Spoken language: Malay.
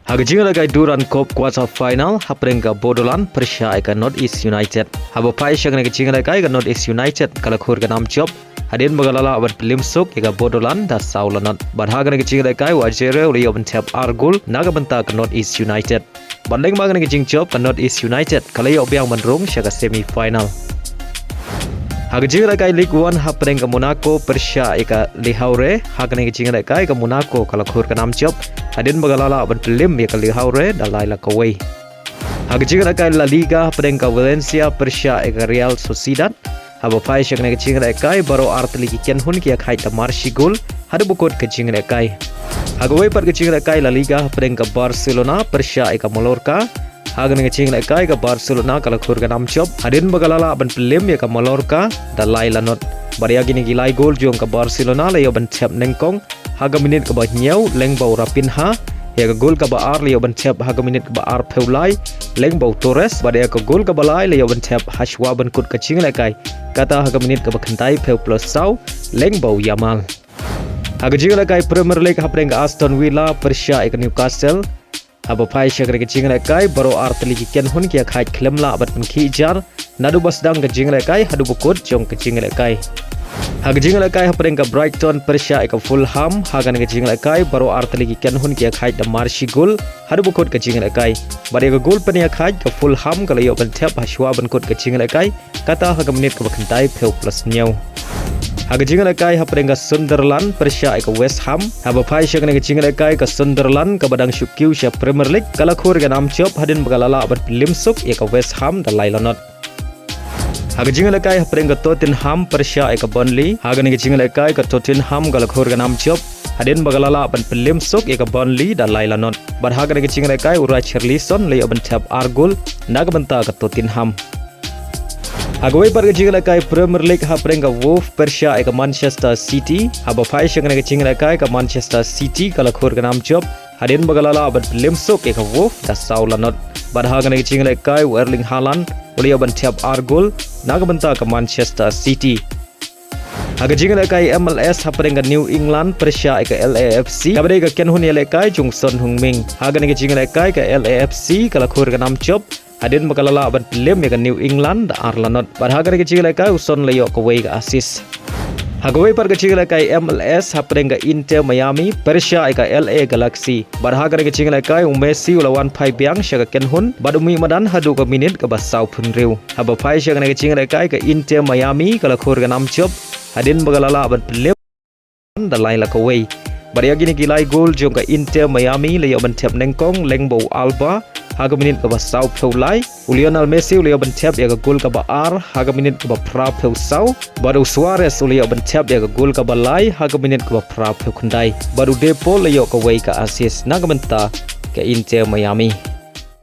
Hagajing lagai duran Cup quarter final haprenga Bodolan Persha eka North East United. Habo pai syagna gajing lagai ka North East United kala khur ganam job. Hadin bagalala abat pelimsuk eka Bodolan da saulanot. Badhaga gajing lagai wajere uli open tap argul naga benta ka North East United. Bandeng magana gajing job ka North East United kala yo biang manrung syaga semi final. Hagajing lagai League 1 haprenga Monaco Persha eka Lihaure hagana gajing lagai ka Monaco kala khur ganam job. Hadin bagalala aban pelim ya kali haure dalai la Kawei. Hagajing lagai La Liga haprenga Valencia Persha eka Real Sociedad. Habo pai syagna gajing lagai baro art ligi kenhun kia khai ta marshi gol hadu bukot gajing lagai. Hagawai par gajing lagai La Liga haprenga Barcelona Persha eka Mallorca. Hagan ngecing lagai ka Barcelona kala khur ganam job. Hadin bagalala aban pelim ya ka Mallorca dalai la not. Bariagi ni gilai gol jong ka Barcelona la yo ban chap nengkong. Haga minit ka ba nyau leng bau rapinha ya ka gol ka ba ar le yo ban chap haga minit ka ba ar peulai leng bau Torres badia ka gol ka balai le yo ban chap hashwa ban kut ka ching lagai kata haga minit ka ba khantai peu plus sau leng bau Yamal. Haga jing lagai Premier League haprenga Aston Villa Persha eka Newcastle. Habo pai syagre gajing lagai baro art ligi kenhun kia khai khlemla abat mengki jar nadu basdang gajing lagai hadu bukut jong gajing lagai. Hagajing lagai haprenga Brighton Persha eka Fulham hagan gajing lagai baro art ligi kenhun kia khai da marshi gol hadu bukut gajing lagai. Bari ka gol pania khai ka Fulham kala yo ban tap hashwa ban kut gajing lagai kata haga minit ka bakhantai peu plus nyau. Hagajing lagai haprenga Sunderland Persha eka West Ham. Habo pai syagna gajing lagai ka Sunderland ka badang syukiu sya Premier League kala khur ganam job hadin bagalala abat limsuk eka West Ham da lailanot. Hagajing lagai haprenga Tottenham Persha eka Burnley. Hagan gajing lagai ka Tottenham kala khur ganam job hadin bagalala abat limsuk eka Burnley da lailanot. Bad hagan gajing lagai ura Charlison le aban tap argul naga benta ka Tottenham. Hagawai par gajing lagai Premier League haprenga Wolf Persha eka Manchester City. Habo pai syagna gajing lagai ka Manchester City kala khur ganam job hadin bagalala abat limsuk eka Wolf da saulanot. Badhaga gajing lagai Erling Haaland uli aban tap argul naga benta ka Manchester City. Hagajing lagai MLS haprenga New England Persha eka LAFC kabade ka kenhun lagai Jungson Hungming. Haga gajing lagai ka LAFC kala khur ganam job hadin bagalala aban pelim ya ka New England da arlanot. Badhaga gajing lagai uson layo Kawei ka assist. Hagawai par gajing lagai MLS haprenga Inter Miami Persha eka LA Galaxy. Badhaga gajing lagai Messi ulawan pai biang syaga kenhun badumi madan hadu ka minit ka basau punriu. Haba pai syaga gajing lagai ka Inter Miami kala khur ganam job hadin bagalala aban pelim da lai la Kawei. Bariagi ni gilai gol jong ka Inter Miami le yo ban tap nengkong lengbo Alba haga minit ka ba sau peulai Lionel Messi uli ban tap ya ka gol ka ba ar haga minit ka ba pra peu sau baru Suarez uli ban tap ya ka gol ka ba lai haga minit ka ba pra peu kundai baru Depo le yo ka wei ka assist naga benta ka Inter Miami.